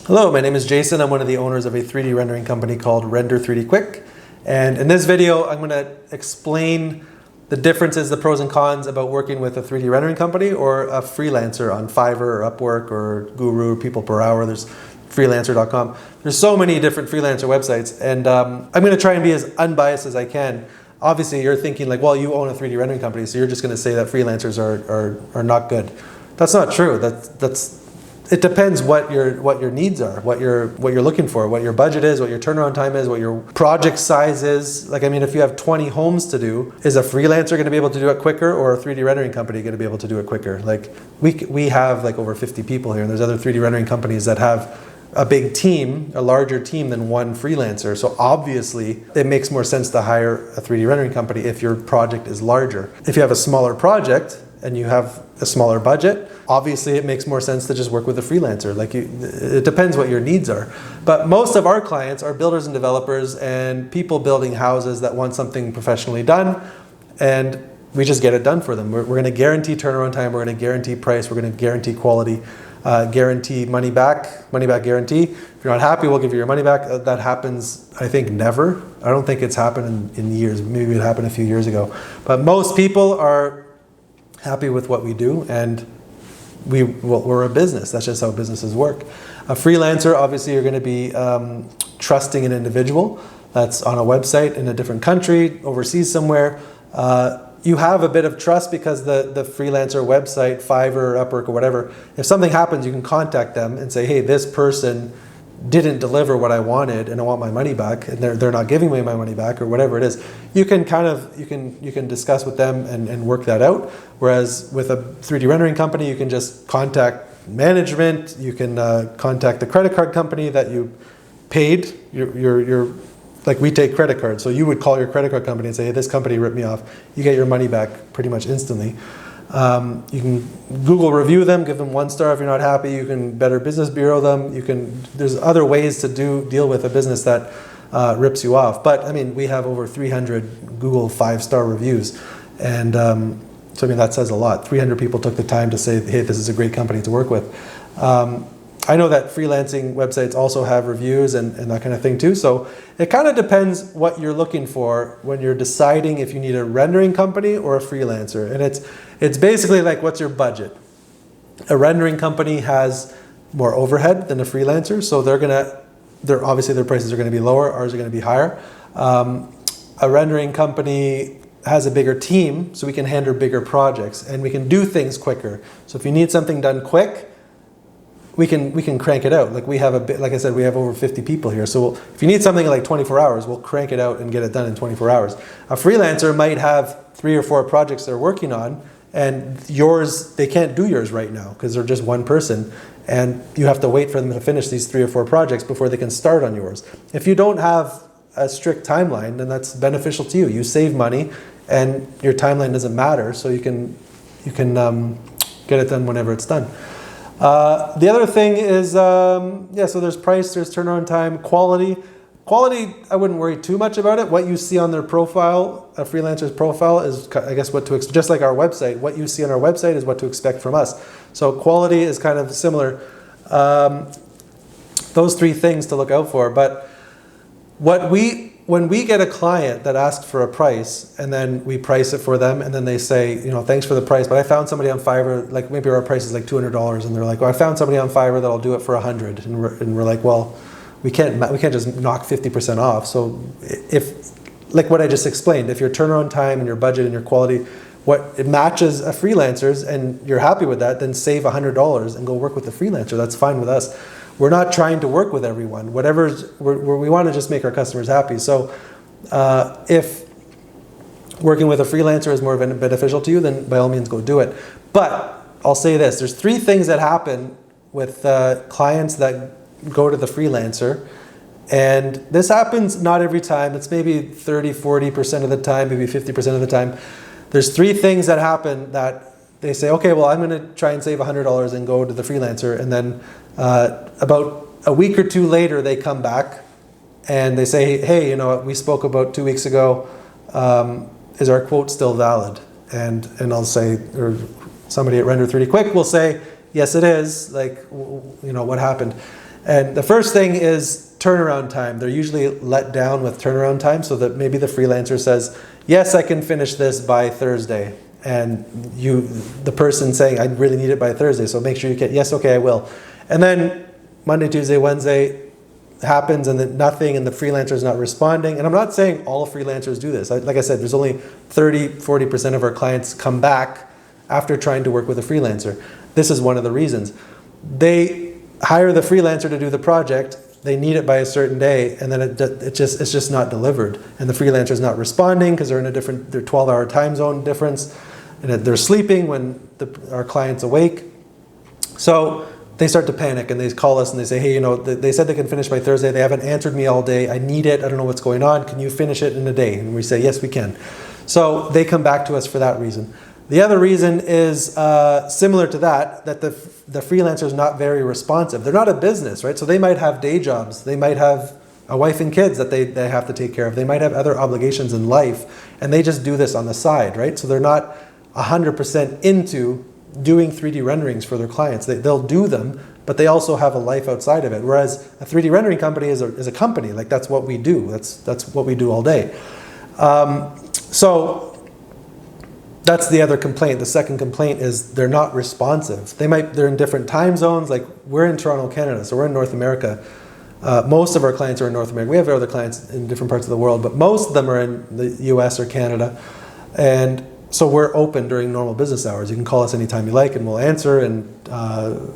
Hello, my name is Jason. I'm one of the owners of a 3D rendering company called Render 3D Quick. And in this video, I'm going to explain the differences, the pros and cons about working with a 3D rendering company or a freelancer on Fiverr or Upwork or Guru, People Per Hour. There's Freelancer.com. There's so many different freelancer websites. And I'm going to try and be as unbiased as I can. Obviously, you're thinking like, well, you own a 3D rendering company, so you're just going to say that freelancers are not good. That's not true. It depends what your needs are, what you're looking for, what your budget is, what your turnaround time is, what your project size is. Like, I mean, if you have 20 homes to do, is a freelancer going to be able to do it quicker, or a 3D rendering company going to be able to do it quicker? Like, we have like over 50 people here, and there's other 3D rendering companies that have a big team, a larger team than one freelancer. So obviously, it makes more sense to hire a 3D rendering company if your project is larger. If you have a smaller project and you have a smaller budget, obviously it makes more sense to just work with a freelancer. Like, it depends what your needs are. But most of our clients are builders and developers and people building houses that want something professionally done, and we just get it done for them. We're going to guarantee turnaround time, we're going to guarantee price, we're going to guarantee quality, guarantee money back guarantee. If you're not happy, we'll give you your money back. That happens, I think, never. I don't think it's happened in years. Maybe it happened a few years ago. But most people are happy with what we do, and we're a business. That's just how businesses work. A freelancer, obviously, you're going to be trusting an individual that's on a website in a different country, overseas somewhere. You have a bit of trust because the freelancer website, Fiverr, Upwork, or whatever, if something happens, you can contact them and say, hey, this person didn't deliver what I wanted and I want my money back, and they're not giving me my money back, or whatever it is. You can you can discuss with them and work that out. Whereas with a 3D rendering company, you can just contact management, you can contact the credit card company that you paid. Like, we take credit cards, so you would call your credit card company and say, hey, this company ripped me off. You get your money back pretty much instantly. You can Google review them, give them 1 star if you're not happy. You can Better Business Bureau them. There's other ways to deal with a business that rips you off. But I mean, we have over 300 Google 5-star reviews, and so I mean, that says a lot. 300 people took the time to say, hey, this is a great company to work with. I know that freelancing websites also have reviews and that kind of thing too. So it kind of depends what you're looking for when you're deciding if you need a rendering company or a freelancer. And it's basically like, what's your budget? A rendering company has more overhead than a freelancer, so obviously their prices are going to be lower. Ours are going to be higher. A rendering company has a bigger team, so we can handle bigger projects and we can do things quicker. So if you need something done quick, we can crank it out. Like, we have like I said, we have over 50 people here. So if you need something in like 24 hours, we'll crank it out and get it done in 24 hours. A freelancer might have 3 or 4 projects they're working on, and they can't do yours right now because they're just one person, and you have to wait for them to finish these 3 or 4 projects before they can start on yours. If you don't have a strict timeline, then that's beneficial to you. You save money, and your timeline doesn't matter, so you can get it done whenever it's done. The other thing is, so there's price, there's turnaround time, quality. Quality, I wouldn't worry too much about it. What you see on their profile, a freelancer's profile, is, I guess, just like our website. What you see on our website is what to expect from us. So quality is kind of similar. Those 3 things to look out for. But when we get a client that asks for a price, and then we price it for them, and then they say, thanks for the price, but I found somebody on Fiverr, like maybe our price is like $200, and they're like, well, I found somebody on Fiverr that'll do it for $100, and we're like, well, we can't just knock 50% off. So if, like what I just explained, if your turnaround time and your budget and your quality, it matches a freelancer's, and you're happy with that, then save $100 and go work with the freelancer. That's fine with us. We're not trying to work with everyone. We want to just make our customers happy. So if working with a freelancer is more beneficial to you, then by all means go do it. But I'll say this, there's 3 things that happen with clients that go to the freelancer. And this happens not every time. It's maybe 30, 40% of the time, maybe 50% of the time. There's 3 things that happen that they say, okay, well, I'm going to try and save $100 and go to the freelancer. And then about a week or 2 later, they come back and they say, hey, we spoke about 2 weeks ago. Is our quote still valid? And I'll say, or somebody at Render 3D Quick will say, yes, it is. Like, what happened? And the first thing is turnaround time. They're usually let down with turnaround time, so that maybe the freelancer says, yes, I can finish this by Thursday. And the person saying, I really need it by Thursday, so make sure you can, yes, okay, I will. And then Monday, Tuesday, Wednesday happens and then nothing, and the freelancer is not responding. And I'm not saying all freelancers do this. Like I said, there's only 30-40% of our clients come back after trying to work with a freelancer. This is one of the reasons. They hire the freelancer to do the project, they need it by a certain day, and then it's just not delivered. And the freelancer is not responding because they're in their 12-hour time zone difference, and they're sleeping when our client's awake. So they start to panic and they call us and they say, hey, they said they can finish by Thursday. They haven't answered me all day. I need it. I don't know what's going on. Can you finish it in a day? And we say, yes, we can. So they come back to us for that reason. The other reason is similar to that the freelancer is not very responsive. They're not a business, right? So they might have day jobs. They might have a wife and kids that they have to take care of. They might have other obligations in life, and they just do this on the side, right? So they're not 100% into doing 3D renderings for their clients. They'll do them, but they also have a life outside of it. Whereas a 3D rendering company is a company. Like, that's what we do. That's what we do all day. So that's the other complaint. The second complaint is they're not responsive. They're in different time zones. Like, we're in Toronto, Canada, so we're in North America. Most of our clients are in North America. We have other clients in different parts of the world, but most of them are in the US or Canada. And so we're open during normal business hours. You can call us anytime you like, and we'll answer, and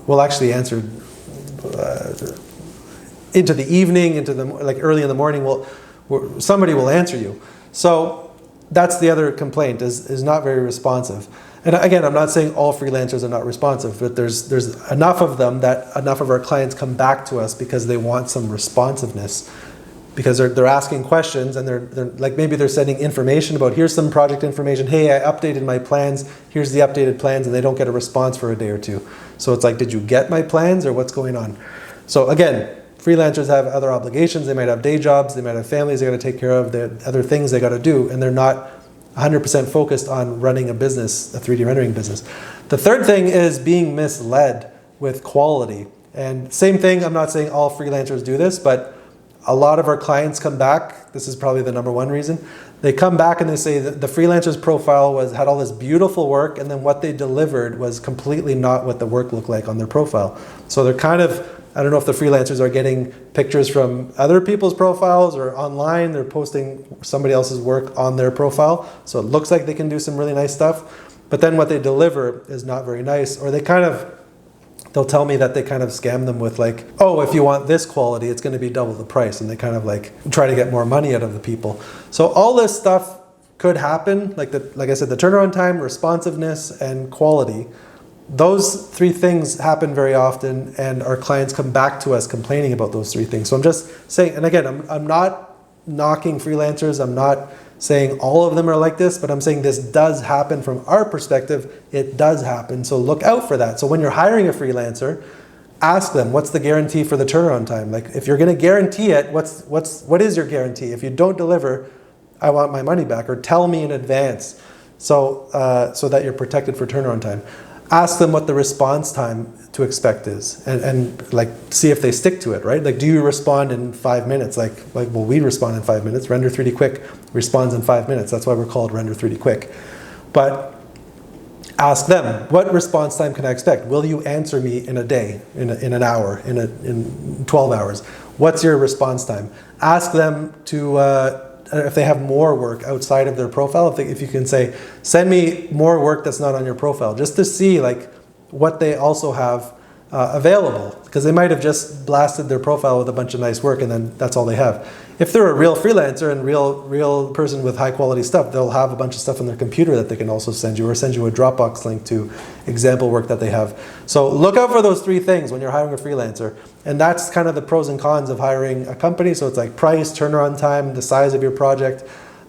we'll actually answer into the evening, early in the morning. Somebody will answer you. So that's the other complaint, is not very responsive. And again, I'm not saying all freelancers are not responsive, but there's enough of them that enough of our clients come back to us because they want some responsiveness. Because they're asking questions, and they're like, maybe they're sending information about, here's some project information, hey, I updated my plans, here's the updated plans, and they don't get a response for a day or two. So it's like, did you get my plans, or what's going on? So again, freelancers have other obligations. They might have day jobs, they might have families they got to take care of, there are other things they got to do, and they're not 100% focused on running a business, a 3D rendering business. The third thing is being misled with quality. And same thing, I'm not saying all freelancers do this, but a lot of our clients come back, this is probably the number one reason, they come back and they say that the freelancer's profile had all this beautiful work, and then what they delivered was completely not what the work looked like on their profile. So they're kind of, I don't know if the freelancers are getting pictures from other people's profiles or online, they're posting somebody else's work on their profile, so it looks like they can do some really nice stuff, but then what they deliver is not very nice, or they'll tell me that they kind of scam them with like, oh, if you want this quality, it's going to be double the price. And they kind of like try to get more money out of the people. So all this stuff could happen. Like I said, the turnaround time, responsiveness, and quality. Those three things happen very often, and our clients come back to us complaining about those three things. So I'm just saying, and again, I'm not knocking freelancers. I'm not saying all of them are like this, but I'm saying this does happen from our perspective. It does happen, so look out for that. So when you're hiring a freelancer, ask them, what's the guarantee for the turnaround time? Like, if you're going to guarantee it, what is your guarantee? If you don't deliver, I want my money back, or tell me in advance, so that you're protected for turnaround time. Ask them what the response time to expect is, and like, see if they stick to it, right? Like, do you respond in 5 minutes? Like, well, we respond in 5 minutes. Render 3D Quick responds in 5 minutes. That's why we're called Render 3D Quick. But ask them, what response time can I expect? Will you answer me in a day, in an hour, in 12 hours? What's your response time? Ask them to, if they have more work outside of their profile, if you can say, send me more work that's not on your profile, just to see like what they also have available, because they might have just blasted their profile with a bunch of nice work and then that's all they have. If they're a real freelancer and real person with high quality stuff, they'll have a bunch of stuff on their computer that they can also send you, or send you a Dropbox link to example work that they have. So look out for those three things when you're hiring a freelancer. And that's kind of the pros and cons of hiring a company. So it's like price, turnaround time, the size of your project.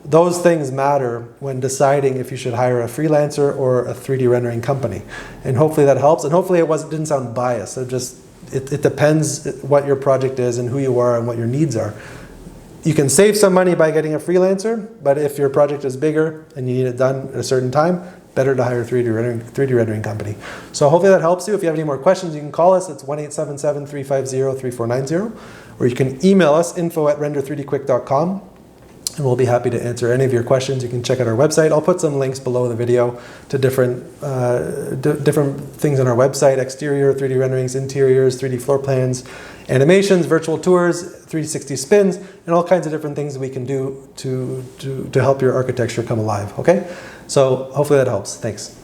Those things matter when deciding if you should hire a freelancer or a 3D rendering company. And hopefully that helps. And hopefully it didn't sound biased. It depends what your project is and who you are and what your needs are. You can save some money by getting a freelancer, but if your project is bigger and you need it done at a certain time, better to hire a 3D rendering company. So hopefully that helps you. If you have any more questions, you can call us. It's 1-877-350-3490, or you can email us, info@render3dquick.com. And we'll be happy to answer any of your questions. You can check out our website. I'll put some links below the video to different things on our website: exterior 3D renderings, interiors, 3D floor plans, animations, virtual tours, 360 spins, and all kinds of different things we can do to help your architecture come alive. Okay? So hopefully that helps. Thanks.